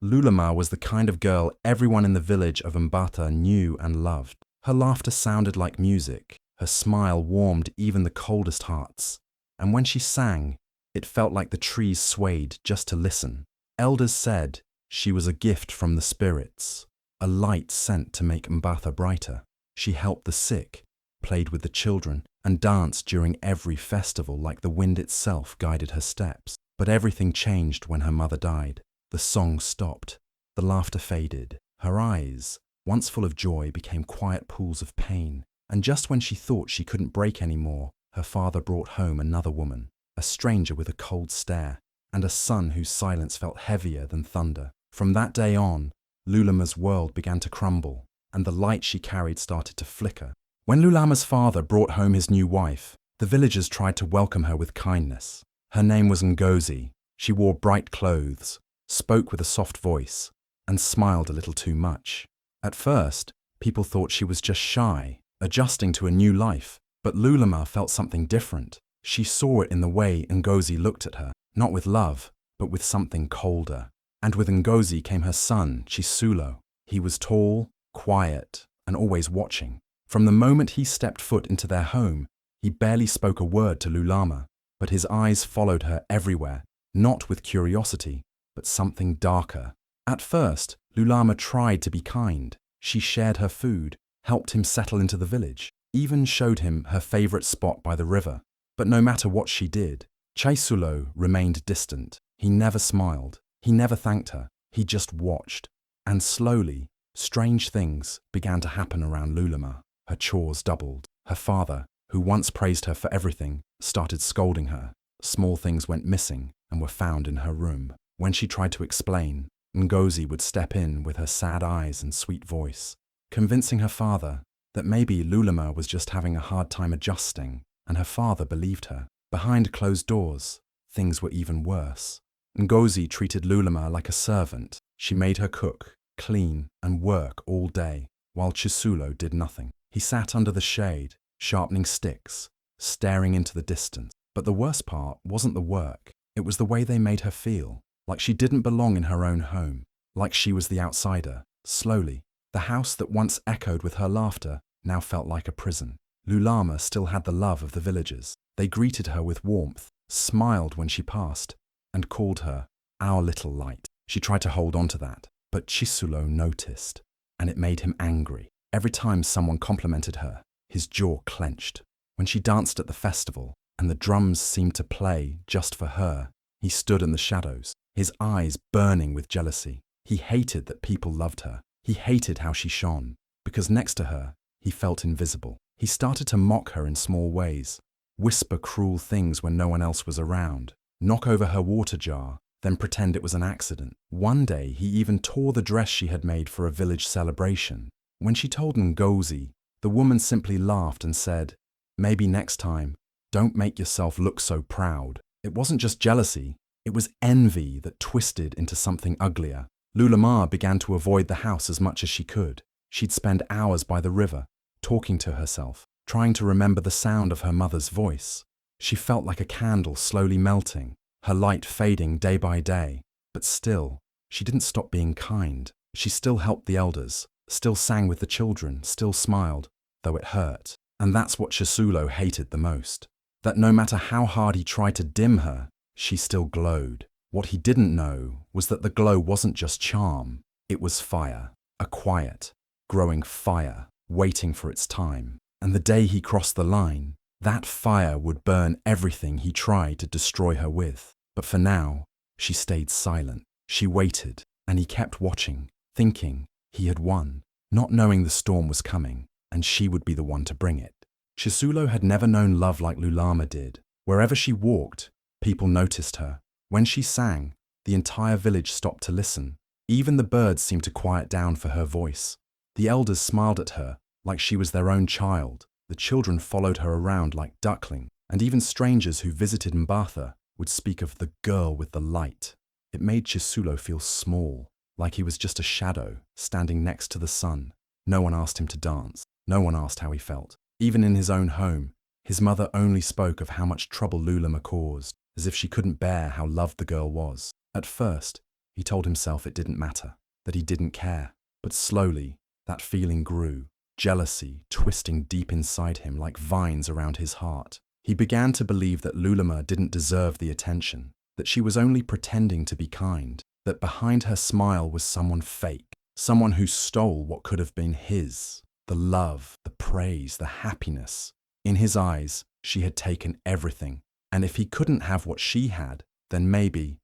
Lulama was the kind of girl everyone in the village of Mbatha knew and loved. Her laughter sounded like music, her smile warmed even the coldest hearts, and when she sang, it felt like the trees swayed just to listen. Elders said she was a gift from the spirits, a light sent to make Mbatha brighter. She helped the sick, played with the children, and danced during every festival like the wind itself guided her steps. But everything changed when her mother died. The song stopped, the laughter faded. Her eyes, once full of joy, became quiet pools of pain. And just when she thought she couldn't break anymore, her father brought home another woman, a stranger with a cold stare, and a son whose silence felt heavier than thunder. From that day on, Lulama's world began to crumble, and the light she carried started to flicker. When Lulama's father brought home his new wife, the villagers tried to welcome her with kindness. Her name was Ngozi. She wore bright clothes, spoke with a soft voice, and smiled a little too much. At first, people thought she was just shy, adjusting to a new life, but Lulama felt something different. She saw it in the way Ngozi looked at her, not with love, but with something colder. And with Ngozi came her son, Chisulo. He was tall, quiet, and always watching. From the moment he stepped foot into their home, he barely spoke a word to Lulama, but his eyes followed her everywhere, not with curiosity, but something darker. At first, Lulama tried to be kind. She shared her food, helped him settle into the village, even showed him her favorite spot by the river. But no matter what she did, Chisulo remained distant. He never smiled. He never thanked her. He just watched. And slowly, strange things began to happen around Lulama. Her chores doubled. Her father, who once praised her for everything, started scolding her. Small things went missing and were found in her room. When she tried to explain, Ngozi would step in with her sad eyes and sweet voice, convincing her father that maybe Lulama was just having a hard time adjusting, and her father believed her. Behind closed doors, things were even worse. Ngozi treated Lulama like a servant. She made her cook, clean, and work all day, while Chisulo did nothing. He sat under the shade, sharpening sticks, staring into the distance. But the worst part wasn't the work. It was the way they made her feel, like she didn't belong in her own home, like she was the outsider. Slowly, the house that once echoed with her laughter now felt like a prison. Lulama still had the love of the villagers. They greeted her with warmth, smiled when she passed, and called her our little light. She tried to hold on to that, but Chisulo noticed, and it made him angry. Every time someone complimented her, his jaw clenched. When she danced at the festival, and the drums seemed to play just for her, he stood in the shadows, his eyes burning with jealousy. He hated that people loved her. He hated how she shone, because next to her, he felt invisible. He started to mock her in small ways, whisper cruel things when no one else was around, knock over her water jar, then pretend it was an accident. One day, he even tore the dress she had made for a village celebration. When she told Ngozi, the woman simply laughed and said, "Maybe next time, don't make yourself look so proud." It wasn't just jealousy, it was envy that twisted into something uglier. Lulama began to avoid the house as much as she could. She'd spend hours by the river, talking to herself, trying to remember the sound of her mother's voice. She felt like a candle slowly melting, her light fading day by day. But still, she didn't stop being kind. She still helped the elders, still sang with the children, still smiled, though it hurt. And that's what Chisulo hated the most. That no matter how hard he tried to dim her, she still glowed. What he didn't know was that the glow wasn't just charm, it was fire. A quiet, growing fire, waiting for its time. And the day he crossed the line, that fire would burn everything he tried to destroy her with. But for now, she stayed silent. She waited, and he kept watching, thinking he had won, not knowing the storm was coming, and she would be the one to bring it. Chisulo had never known love like Lulama did. Wherever she walked, people noticed her. When she sang, the entire village stopped to listen. Even the birds seemed to quiet down for her voice. The elders smiled at her like she was their own child. The children followed her around like duckling, and even strangers who visited Mbatha would speak of the girl with the light. It made Chisulo feel small, like he was just a shadow standing next to the sun. No one asked him to dance. No one asked how he felt. Even in his own home, his mother only spoke of how much trouble Lulama caused, as if she couldn't bear how loved the girl was. At first, He told himself it didn't matter, that he didn't care. But slowly, that feeling grew, jealousy twisting deep inside him like vines around his heart. He began to believe that Lulama didn't deserve the attention, that she was only pretending to be kind, that behind her smile was someone fake, someone who stole what could have been his, the love, the praise, the happiness. In his eyes, she had taken everything, and if he couldn't have what she had, then maybe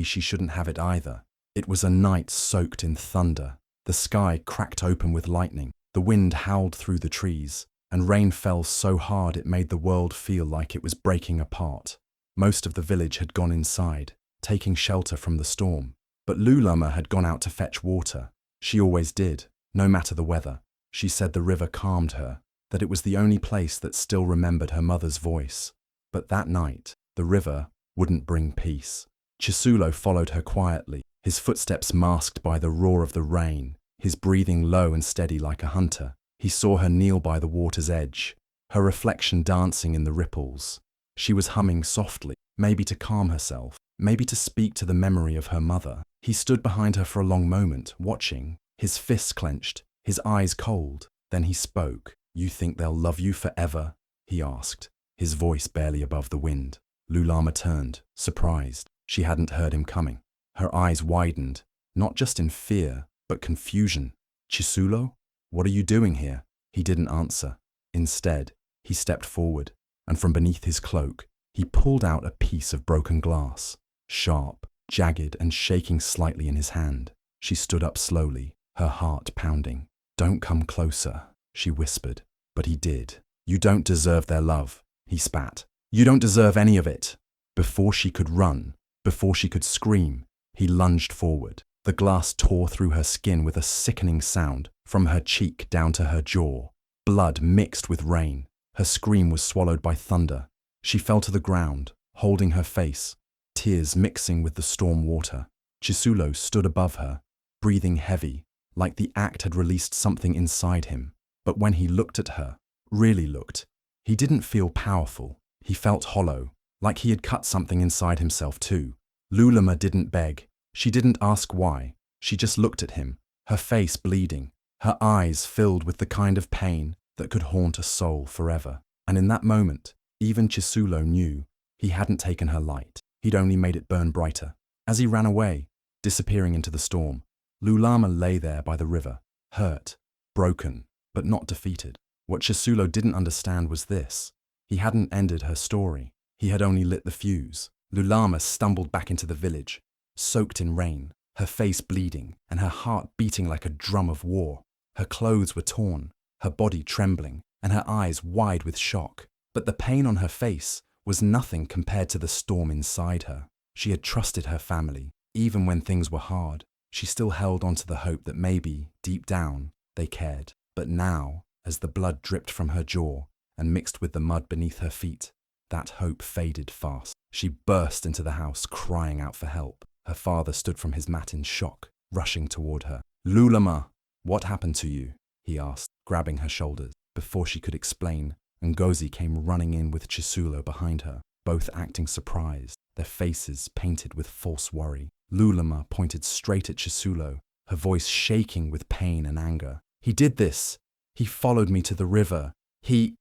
she shouldn't have it either. It was a night soaked in thunder. The sky cracked open with lightning, the wind howled through the trees, and rain fell so hard it made the world feel like it was breaking apart. Most of the village had gone inside, taking shelter from the storm. But Lulama had gone out to fetch water. She always did, no matter the weather. She said the river calmed her, that it was the only place that still remembered her mother's voice. But that night, the river wouldn't bring peace. Chisulo followed her quietly, his footsteps masked by the roar of the rain, his breathing low and steady like a hunter. He saw her kneel by the water's edge, her reflection dancing in the ripples. She was humming softly, maybe to calm herself, maybe to speak to the memory of her mother. He stood behind her for a long moment, watching, his fists clenched, his eyes cold. Then he spoke. "You think they'll love you forever?" he asked, his voice barely above the wind. Lulama turned, surprised. She hadn't heard him coming. Her eyes widened, not just in fear, but confusion. "Chisulo? What are you doing here?" He didn't answer. Instead, he stepped forward, and from beneath his cloak, he pulled out a piece of broken glass, sharp, jagged, and shaking slightly in his hand. She stood up slowly, her heart pounding. "Don't come closer," she whispered, but he did. "You don't deserve their love," he spat. "You don't deserve any of it." Before she could run, before she could scream, he lunged forward. The glass tore through her skin with a sickening sound, from her cheek down to her jaw. Blood mixed with rain. Her scream was swallowed by thunder. She fell to the ground, holding her face, tears mixing with the storm water. Chisulo stood above her, breathing heavy, like the act had released something inside him. But when he looked at her, really looked, he didn't feel powerful. He felt hollow, like he had cut something inside himself too. Lulama didn't beg. She didn't ask why. She just looked at him, her face bleeding, her eyes filled with the kind of pain that could haunt a soul forever. And in that moment, even Chisulo knew he hadn't taken her light. He'd only made it burn brighter. As he ran away, disappearing into the storm, Lulama lay there by the river, hurt, broken, but not defeated. What Chisulo didn't understand was this. He hadn't ended her story. He had only lit the fuse. Lulama stumbled back into the village, soaked in rain, her face bleeding, and her heart beating like a drum of war. Her clothes were torn, her body trembling, and her eyes wide with shock. But the pain on her face was nothing compared to the storm inside her. She had trusted her family, even when things were hard. She still held on to the hope that maybe, deep down, they cared. But now, as the blood dripped from her jaw and mixed with the mud beneath her feet, that hope faded fast. She burst into the house, crying out for help. Her father stood from his mat in shock, rushing toward her. "Lulama, what happened to you?" he asked, grabbing her shoulders. Before she could explain, Ngozi came running in with Chisulo behind her, both acting surprised, their faces painted with false worry. Lulama pointed straight at Chisulo, her voice shaking with pain and anger. "He did this. He followed me to the river. He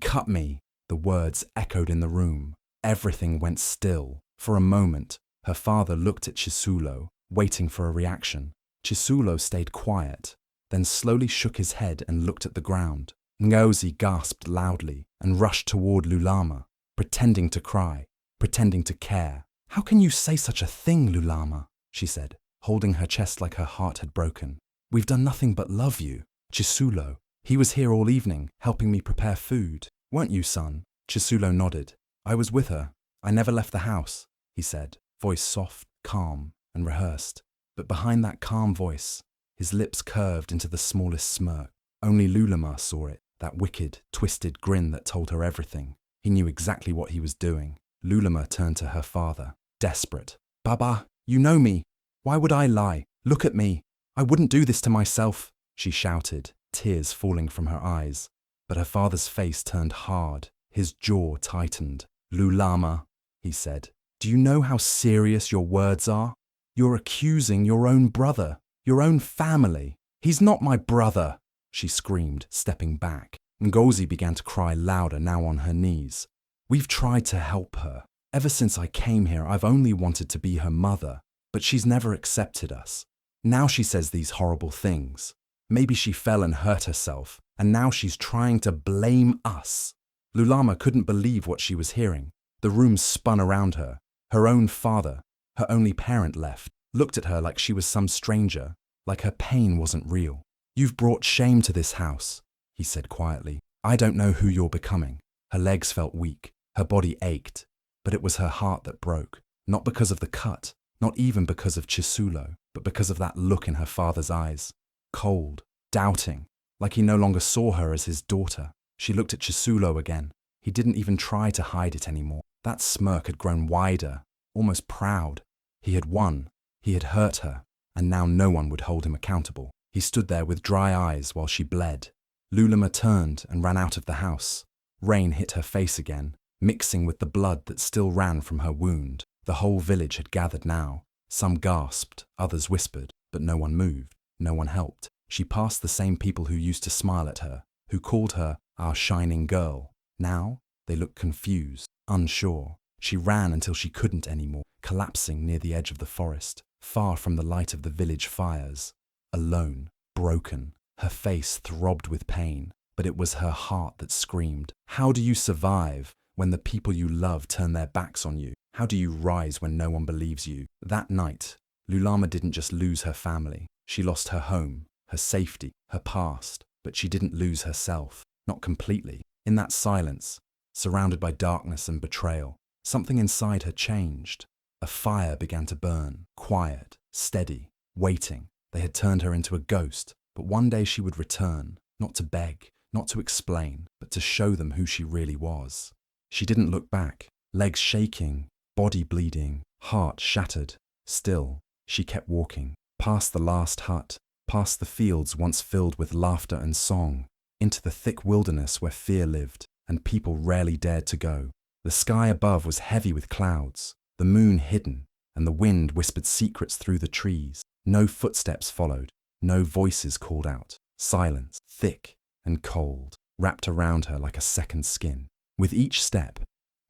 cut me." The words echoed in the room. Everything went still. For a moment, her father looked at Chisulo, waiting for a reaction. Chisulo stayed quiet, then slowly shook his head and looked at the ground. Ngozi gasped loudly and rushed toward Lulama, pretending to cry, pretending to care. "How can you say such a thing, Lulama?" she said, holding her chest like her heart had broken. "We've done nothing but love you. Chisulo, he was here all evening, helping me prepare food. Weren't you, son?" Chisulo nodded. "I was with her. I never left the house," he said, voice soft, calm, and rehearsed. But behind that calm voice, his lips curved into the smallest smirk. Only Lulama saw it, that wicked, twisted grin that told her everything. He knew exactly what he was doing. Lulama turned to her father, desperate. "Baba, you know me. Why would I lie? Look at me. I wouldn't do this to myself," she shouted, tears falling from her eyes. But her father's face turned hard, his jaw tightened. "Lulama," he said, "do you know how serious your words are? You're accusing your own brother, your own family. He's not my brother, she screamed, stepping back. Ngozi began to cry louder, now on her knees. We've tried to help her. Ever since I came here, I've only wanted to be her mother, but she's never accepted us. Now she says these horrible things. Maybe she fell and hurt herself, and now she's trying to blame us. Lulama couldn't believe what she was hearing. The room spun around her. Her own father, her only parent left, looked at her like she was some stranger, like her pain wasn't real. You've brought shame to this house, he said quietly. I don't know who you're becoming. Her legs felt weak, her body ached, but it was her heart that broke, not because of the cut, not even because of Chisulo, but because of that look in her father's eyes. Cold, doubting, like he no longer saw her as his daughter. She looked at Chisulo again. He didn't even try to hide it anymore. That smirk had grown wider, almost proud. He had won, he had hurt her, and now no one would hold him accountable. He stood there with dry eyes while she bled. Lulama turned and ran out of the house. Rain hit her face again, mixing with the blood that still ran from her wound. The whole village had gathered now. Some gasped, others whispered, but no one moved, no one helped. She passed the same people who used to smile at her, who called her our shining girl. Now, they looked confused, unsure. She ran until she couldn't anymore, collapsing near the edge of the forest, far from the light of the village fires. Alone, broken, her face throbbed with pain, but it was her heart that screamed. How do you survive when the people you love turn their backs on you? How do you rise when no one believes you? That night, Lulama didn't just lose her family. She lost her home, her safety, her past, but she didn't lose herself. Not completely. In that silence, surrounded by darkness and betrayal, something inside her changed. A fire began to burn, quiet, steady, waiting. They had turned her into a ghost, but one day she would return, not to beg, not to explain, but to show them who she really was. She didn't look back, legs shaking, body bleeding, heart shattered. Still, she kept walking, past the last hut, past the fields once filled with laughter and song, into the thick wilderness where fear lived, and people rarely dared to go. The sky above was heavy with clouds, the moon hidden, and the wind whispered secrets through the trees. No footsteps followed, no voices called out. Silence, thick and cold, wrapped around her like a second skin. With each step,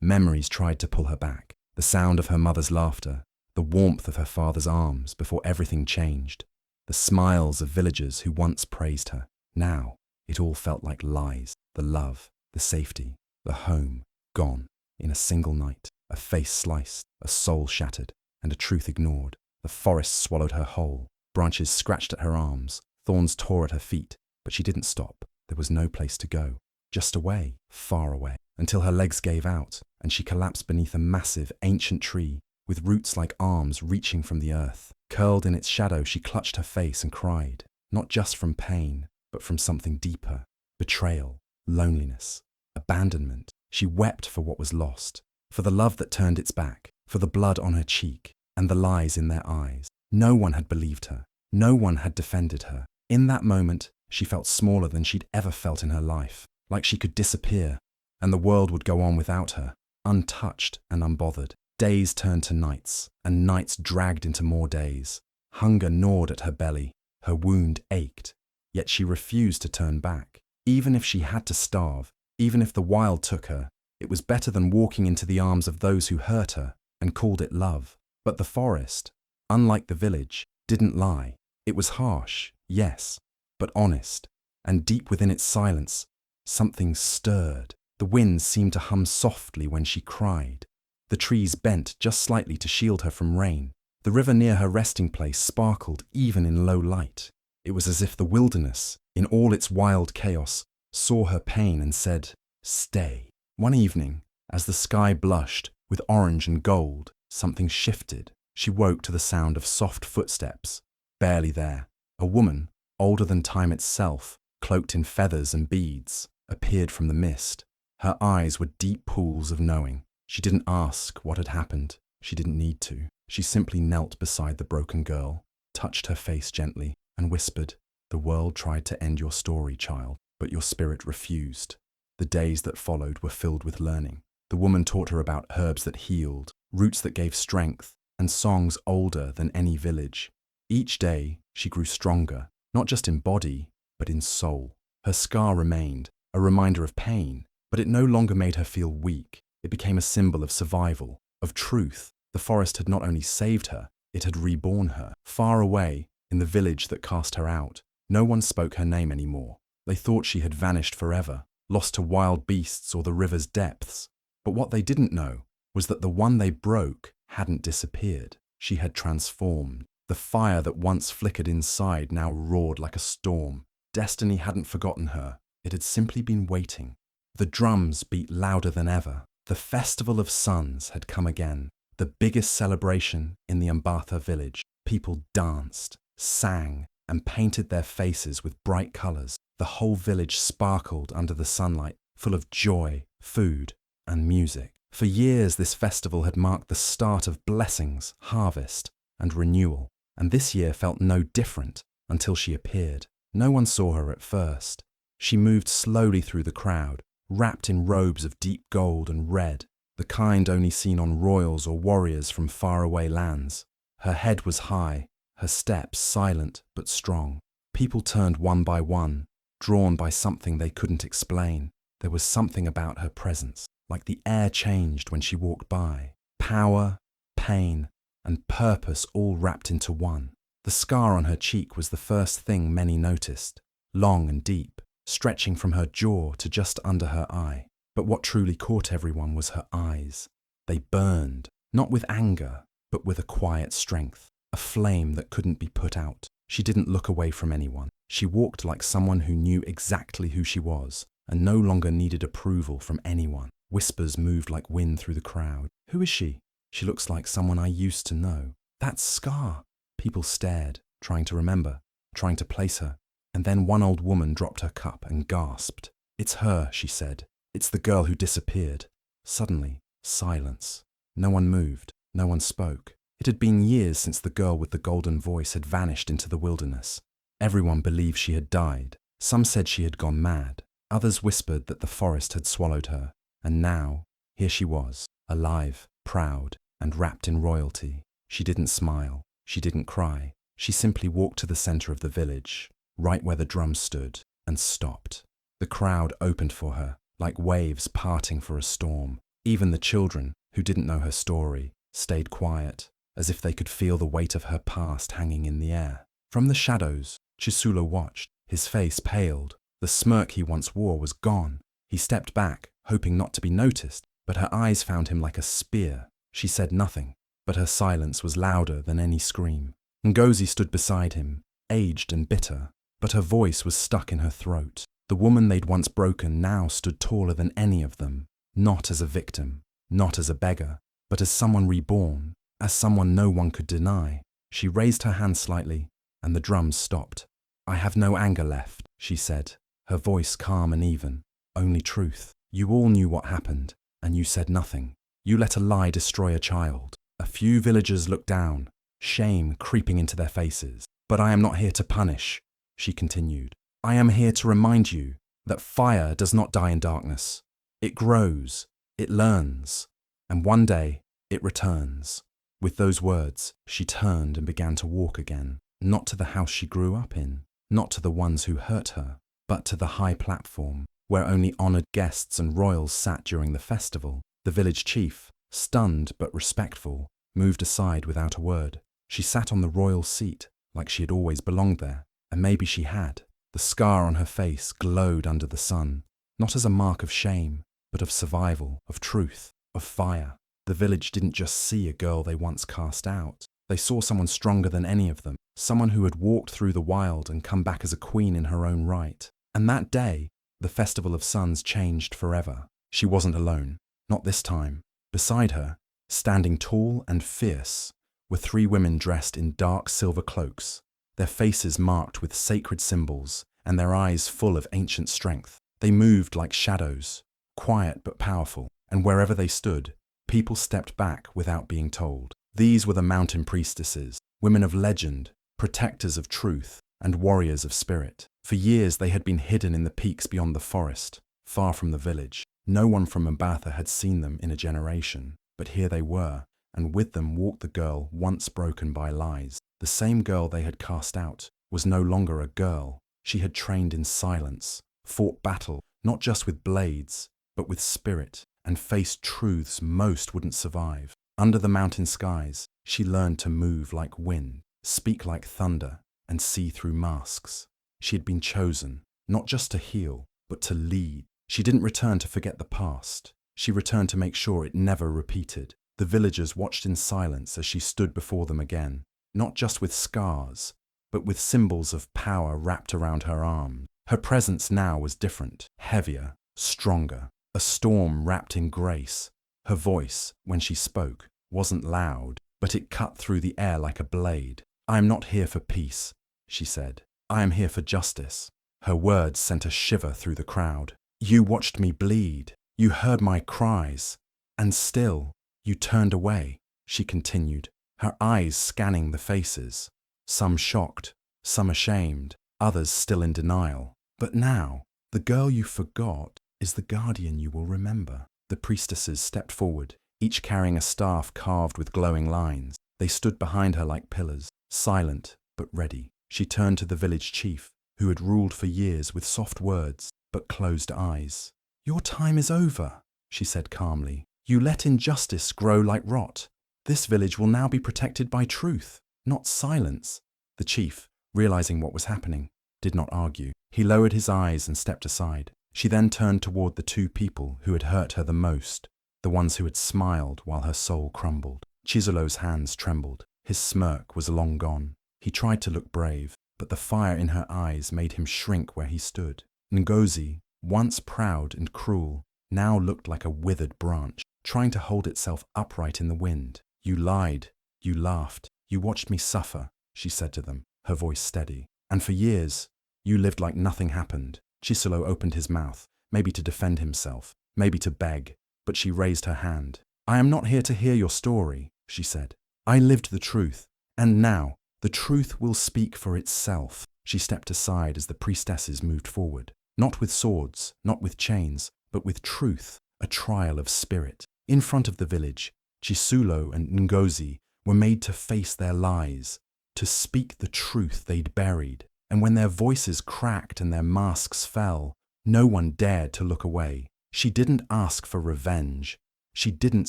memories tried to pull her back. The sound of her mother's laughter, the warmth of her father's arms before everything changed, the smiles of villagers who once praised her. Now, it all felt like lies. The love, the safety, the home, gone in a single night. A face sliced, a soul shattered, and a truth ignored. The forest swallowed her whole. Branches scratched at her arms, thorns tore at her feet, but she didn't stop. There was no place to go. Just away, far away, until her legs gave out, and she collapsed beneath a massive, ancient tree, with roots like arms reaching from the earth. Curled in its shadow, she clutched her face and cried, not just from pain, but from something deeper. Betrayal, loneliness, abandonment. She wept for what was lost, for the love that turned its back, for the blood on her cheek, and the lies in their eyes. No one had believed her. No one had defended her. In that moment, she felt smaller than she'd ever felt in her life, like she could disappear, and the world would go on without her, untouched and unbothered. Days turned to nights, and nights dragged into more days. Hunger gnawed at her belly. Her wound ached, yet she refused to turn back. Even if she had to starve, even if the wild took her, it was better than walking into the arms of those who hurt her and called it love. But the forest, unlike the village, didn't lie. It was harsh, yes, but honest, and deep within its silence, something stirred. The wind seemed to hum softly when she cried. The trees bent just slightly to shield her from rain. The river near her resting place sparkled even in low light. It was as if the wilderness, in all its wild chaos, saw her pain and said, "Stay." One evening, as the sky blushed with orange and gold, something shifted. She woke to the sound of soft footsteps. Barely there, a woman, older than time itself, cloaked in feathers and beads, appeared from the mist. Her eyes were deep pools of knowing. She didn't ask what had happened. She didn't need to. She simply knelt beside the broken girl, touched her face gently, and whispered, "The world tried to end your story, child, but your spirit refused." The days that followed were filled with learning. The woman taught her about herbs that healed, roots that gave strength, and songs older than any village. Each day, she grew stronger, not just in body, but in soul. Her scar remained, a reminder of pain, but it no longer made her feel weak. It became a symbol of survival, of truth. The forest had not only saved her, it had reborn her. Far away, in the village that cast her out, no one spoke her name anymore. They thought she had vanished forever, lost to wild beasts or the river's depths. But what they didn't know was that the one they broke hadn't disappeared. She had transformed. The fire that once flickered inside now roared like a storm. Destiny hadn't forgotten her. It had simply been waiting. The drums beat louder than ever. The Festival of Suns had come again, the biggest celebration in the Mbatha village. People danced, sang, and painted their faces with bright colours. The whole village sparkled under the sunlight, full of joy, food, and music. For years, this festival had marked the start of blessings, harvest, and renewal. And this year felt no different until she appeared. No one saw her at first. She moved slowly through the crowd, wrapped in robes of deep gold and red, the kind only seen on royals or warriors from faraway lands. Her head was high, her steps silent but strong. People turned one by one, drawn by something they couldn't explain. There was something about her presence, like the air changed when she walked by. Power, pain, and purpose all wrapped into one. The scar on her cheek was the first thing many noticed, long and deep, stretching from her jaw to just under her eye. But what truly caught everyone was her eyes. They burned, not with anger, but with a quiet strength, a flame that couldn't be put out. She didn't look away from anyone. She walked like someone who knew exactly who she was and no longer needed approval from anyone. Whispers moved like wind through the crowd. Who is she? She looks like someone I used to know. That's Scar. People stared, trying to remember, trying to place her. And then one old woman dropped her cup and gasped. It's her, she said. It's the girl who disappeared. Suddenly, silence. No one moved. No one spoke. It had been years since the girl with the golden voice had vanished into the wilderness. Everyone believed she had died. Some said she had gone mad. Others whispered that the forest had swallowed her. And now, here she was, alive, proud, and wrapped in royalty. She didn't smile. She didn't cry. She simply walked to the center of the village, right where the drums stood, and stopped. The crowd opened for her, like waves parting for a storm. Even the children, who didn't know her story, stayed quiet, as if they could feel the weight of her past hanging in the air. From the shadows, Chisula watched. His face paled. The smirk he once wore was gone. He stepped back, hoping not to be noticed, but her eyes found him like a spear. She said nothing, but her silence was louder than any scream. Ngozi stood beside him, aged and bitter, but her voice was stuck in her throat. The woman they'd once broken now stood taller than any of them, not as a victim, not as a beggar, but as someone reborn, as someone no one could deny. She raised her hand slightly, and the drums stopped. I have no anger left, she said, her voice calm and even. Only truth. You all knew what happened, and you said nothing. You let a lie destroy a child. A few villagers looked down, shame creeping into their faces. But I am not here to punish, she continued. I am here to remind you that fire does not die in darkness. It grows, it learns, and one day it returns. With those words, she turned and began to walk again, not to the house she grew up in, not to the ones who hurt her, but to the high platform, where only honoured guests and royals sat during the festival. The village chief, stunned but respectful, moved aside without a word. She sat on the royal seat, like she had always belonged there, and maybe she had. The scar on her face glowed under the sun, not as a mark of shame, but of survival, of truth, of fire. The village didn't just see a girl they once cast out. They saw someone stronger than any of them, someone who had walked through the wild and come back as a queen in her own right. And that day, the Festival of Suns changed forever. She wasn't alone, not this time. Beside her, standing tall and fierce, were three women dressed in dark silver cloaks, their faces marked with sacred symbols and their eyes full of ancient strength. They moved like shadows, quiet but powerful, and wherever they stood, people stepped back without being told. These were the mountain priestesses, women of legend, protectors of truth, and warriors of spirit. For years they had been hidden in the peaks beyond the forest, far from the village. No one from Mbatha had seen them in a generation, but here they were, and with them walked the girl once broken by lies. The same girl they had cast out was no longer a girl. She had trained in silence, fought battle, not just with blades, but with spirit, and faced truths most wouldn't survive. Under the mountain skies, she learned to move like wind, speak like thunder, and see through masks. She had been chosen, not just to heal, but to lead. She didn't return to forget the past. She returned to make sure it never repeated. The villagers watched in silence as she stood before them again, not just with scars, but with symbols of power wrapped around her arms. Her presence now was different, heavier, stronger, a storm wrapped in grace. Her voice, when she spoke, wasn't loud, but it cut through the air like a blade. "I am not here for peace," she said. "I am here for justice." Her words sent a shiver through the crowd. "You watched me bleed. You heard my cries. And still, you turned away," she continued, her eyes scanning the faces. Some shocked, some ashamed, others still in denial. "But now, the girl you forgot is the guardian you will remember." The priestesses stepped forward, each carrying a staff carved with glowing lines. They stood behind her like pillars, silent but ready. She turned to the village chief, who had ruled for years with soft words but closed eyes. "Your time is over," she said calmly. "You let injustice grow like rot. This village will now be protected by truth, not silence." The chief, realizing what was happening, did not argue. He lowered his eyes and stepped aside. She then turned toward the two people who had hurt her the most, the ones who had smiled while her soul crumbled. Chisulo's hands trembled. His smirk was long gone. He tried to look brave, but the fire in her eyes made him shrink where he stood. Ngozi, once proud and cruel, now looked like a withered branch, trying to hold itself upright in the wind. "You lied, you laughed, you watched me suffer," she said to them, her voice steady. "And for years, you lived like nothing happened." Chisulo opened his mouth, maybe to defend himself, maybe to beg, but she raised her hand. "I am not here to hear your story," she said. "I lived the truth, and now the truth will speak for itself." She stepped aside as the priestesses moved forward, not with swords, not with chains, but with truth, a trial of spirit. In front of the village, Chisulo and Ngozi were made to face their lies, to speak the truth they'd buried. And when their voices cracked and their masks fell, no one dared to look away. She didn't ask for revenge. She didn't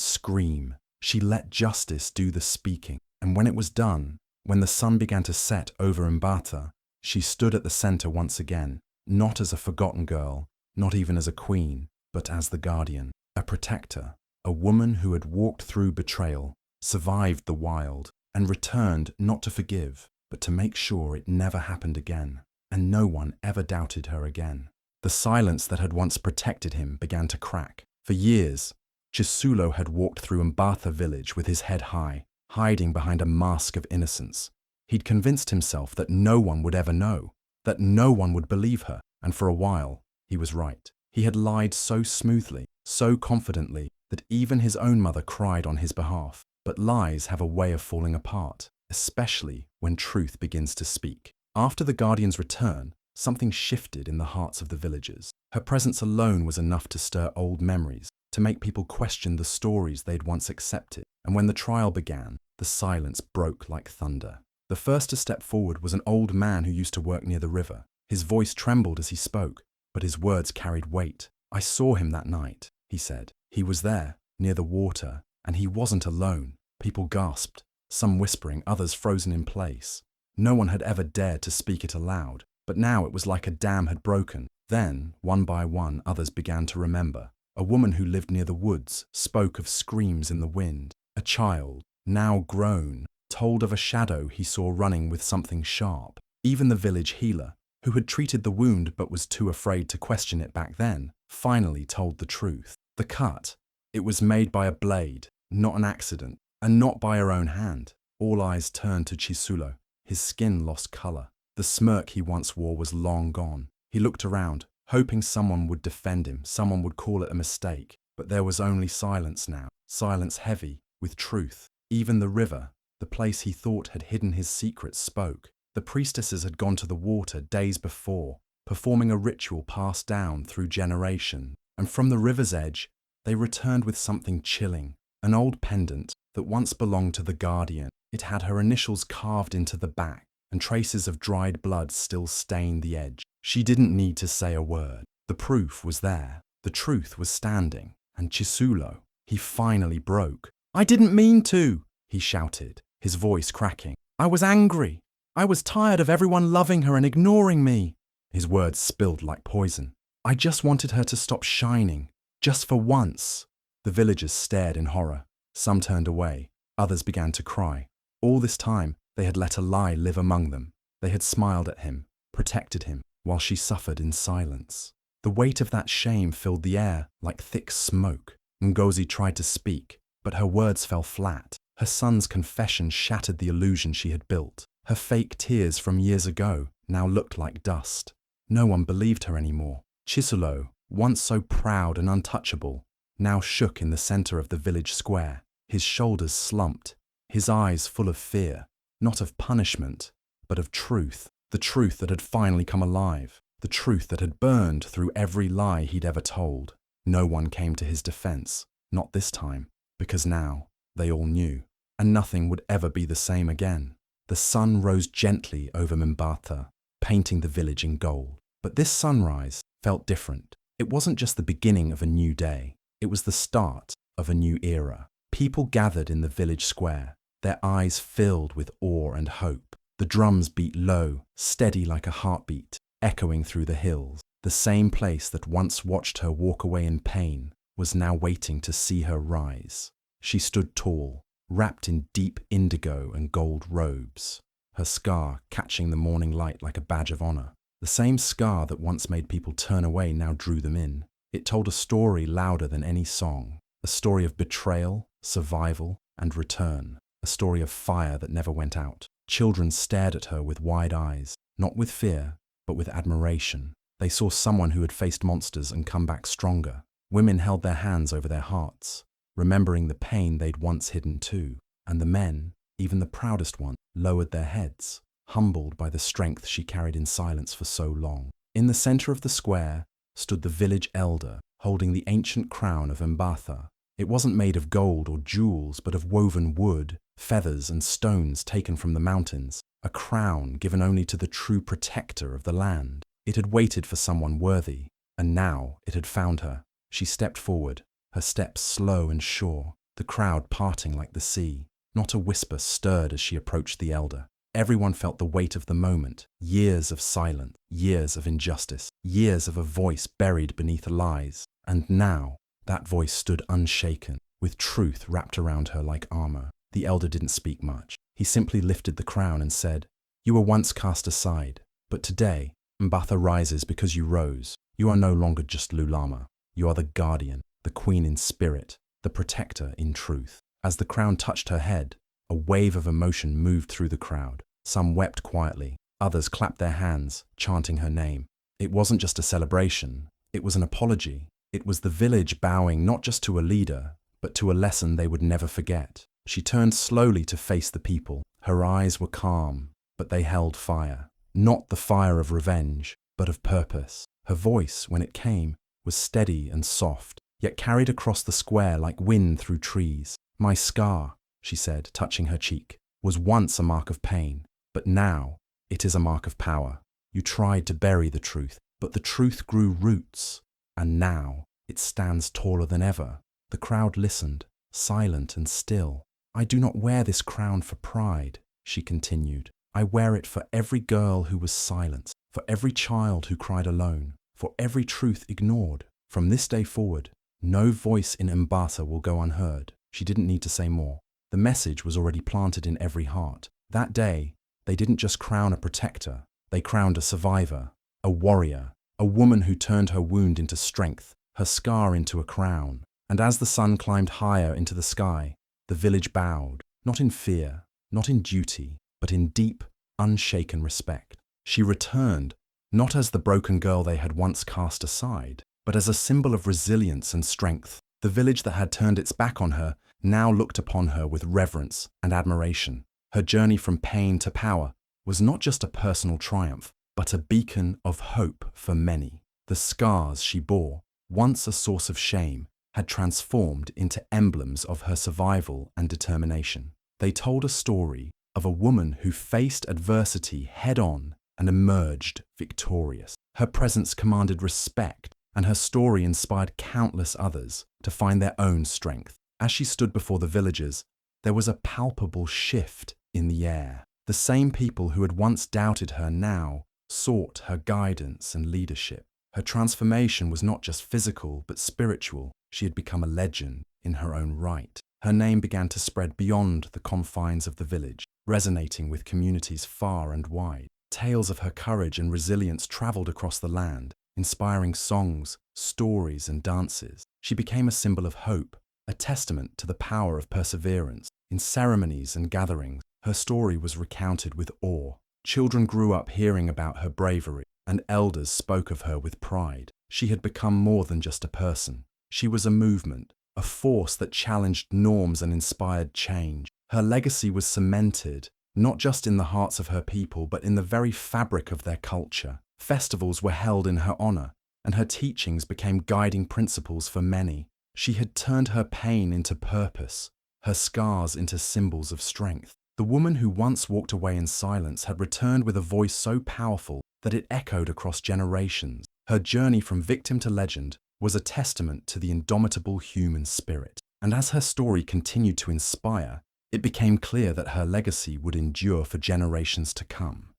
scream. She let justice do the speaking. And when it was done, when the sun began to set over Mbata, she stood at the center once again, not as a forgotten girl, not even as a queen, but as the guardian, a protector, a woman who had walked through betrayal, survived the wild, and returned not to forgive, but to make sure it never happened again, and no one ever doubted her again. The silence that had once protected him began to crack. For years, Chisulo had walked through Mbatha village with his head high, hiding behind a mask of innocence. He'd convinced himself that no one would ever know, that no one would believe her, and for a while, he was right. He had lied so smoothly, so confidently, that even his own mother cried on his behalf. But lies have a way of falling apart, especially when truth begins to speak. After the Guardian's return, something shifted in the hearts of the villagers. Her presence alone was enough to stir old memories, to make people question the stories they'd once accepted. And when the trial began, the silence broke like thunder. The first to step forward was an old man who used to work near the river. His voice trembled as he spoke, but his words carried weight. "I saw him that night," he said. "He was there, near the water, and he wasn't alone." People gasped, some whispering, others frozen in place. No one had ever dared to speak it aloud, but now it was like a dam had broken. Then, one by one, others began to remember. A woman who lived near the woods spoke of screams in the wind. A child, now grown, told of a shadow he saw running with something sharp. Even the village healer, who had treated the wound but was too afraid to question it back then, finally told the truth. The cut, it was made by a blade, not an accident, and not by her own hand. All eyes turned to Chisulo. His skin lost color. The smirk he once wore was long gone. He looked around, hoping someone would defend him, someone would call it a mistake. But there was only silence now, silence heavy with truth. Even the river, the place he thought had hidden his secrets, spoke. The priestesses had gone to the water days before, performing a ritual passed down through generations. And from the river's edge, they returned with something chilling, an old pendant, that once belonged to the guardian. It had her initials carved into the back, and traces of dried blood still stained the edge. She didn't need to say a word. The proof was there. The truth was standing. And Chisulo, he finally broke. "I didn't mean to," he shouted, his voice cracking. "I was angry. I was tired of everyone loving her and ignoring me." His words spilled like poison. "I just wanted her to stop shining, just for once." The villagers stared in horror. Some turned away. Others began to cry. All this time, they had let a lie live among them. They had smiled at him, protected him, while she suffered in silence. The weight of that shame filled the air like thick smoke. Ngozi tried to speak, but her words fell flat. Her son's confession shattered the illusion she had built. Her fake tears from years ago now looked like dust. No one believed her anymore. Chisulo, once so proud and untouchable, now shook in the center of the village square. His shoulders slumped, his eyes full of fear, not of punishment, but of truth. The truth that had finally come alive. The truth that had burned through every lie he'd ever told. No one came to his defense, not this time, because now they all knew, and nothing would ever be the same again. The sun rose gently over Mbatha, painting the village in gold. But this sunrise felt different. It wasn't just the beginning of a new day. It was the start of a new era. People gathered in the village square, their eyes filled with awe and hope. The drums beat low, steady like a heartbeat, echoing through the hills. The same place that once watched her walk away in pain was now waiting to see her rise. She stood tall, wrapped in deep indigo and gold robes, her scar catching the morning light like a badge of honor. The same scar that once made people turn away now drew them in. It told a story louder than any song, a story of betrayal, survival, and return, a story of fire that never went out. Children stared at her with wide eyes, not with fear, but with admiration. They saw someone who had faced monsters and come back stronger. Women held their hands over their hearts, remembering the pain they'd once hidden too. And the men, even the proudest ones, lowered their heads, humbled by the strength she carried in silence for so long. In the center of the square stood the village elder, holding the ancient crown of Mbatha. It wasn't made of gold or jewels, but of woven wood, feathers, and stones taken from the mountains. A crown given only to the true protector of the land. It had waited for someone worthy, and now it had found her. She stepped forward, her steps slow and sure, the crowd parting like the sea. Not a whisper stirred as she approached the elder. Everyone felt the weight of the moment. Years of silence, years of injustice, years of a voice buried beneath lies. And now, that voice stood unshaken, with truth wrapped around her like armor. The elder didn't speak much. He simply lifted the crown and said, "You were once cast aside, but today, Mbatha rises because you rose. You are no longer just Lulama. You are the guardian, the queen in spirit, the protector in truth." As the crown touched her head, a wave of emotion moved through the crowd. Some wept quietly, others clapped their hands, chanting her name. It wasn't just a celebration, it was an apology. It was the village bowing not just to a leader, but to a lesson they would never forget. She turned slowly to face the people. Her eyes were calm, but they held fire. Not the fire of revenge, but of purpose. Her voice, when it came, was steady and soft, yet carried across the square like wind through trees. "My scar," she said, touching her cheek, "was once a mark of pain, but now it is a mark of power. You tried to bury the truth, but the truth grew roots, and now it stands taller than ever." The crowd listened, silent and still. "I do not wear this crown for pride," she continued. "I wear it for every girl who was silenced, for every child who cried alone, for every truth ignored. From this day forward, no voice in Mbatha will go unheard." She didn't need to say more. The message was already planted in every heart. That day, they didn't just crown a protector, they crowned a survivor, a warrior, a woman who turned her wound into strength, her scar into a crown. And as the sun climbed higher into the sky, the village bowed, not in fear, not in duty, but in deep, unshaken respect. She returned, not as the broken girl they had once cast aside, but as a symbol of resilience and strength. The village that had turned its back on her now looked upon her with reverence and admiration. Her journey from pain to power was not just a personal triumph, but a beacon of hope for many. The scars she bore, once a source of shame, had transformed into emblems of her survival and determination. They told a story of a woman who faced adversity head-on and emerged victorious. Her presence commanded respect, and her story inspired countless others to find their own strength. As she stood before the villagers, there was a palpable shift in the air. The same people who had once doubted her now sought her guidance and leadership. Her transformation was not just physical, but spiritual. She had become a legend in her own right. Her name began to spread beyond the confines of the village, resonating with communities far and wide. Tales of her courage and resilience traveled across the land, inspiring songs, stories, and dances. She became a symbol of hope, a testament to the power of perseverance. In ceremonies and gatherings, her story was recounted with awe. Children grew up hearing about her bravery, and elders spoke of her with pride. She had become more than just a person. She was a movement, a force that challenged norms and inspired change. Her legacy was cemented, not just in the hearts of her people, but in the very fabric of their culture. Festivals were held in her honor, and her teachings became guiding principles for many. She had turned her pain into purpose, her scars into symbols of strength. The woman who once walked away in silence had returned with a voice so powerful that it echoed across generations. Her journey from victim to legend was a testament to the indomitable human spirit. And as her story continued to inspire, it became clear that her legacy would endure for generations to come.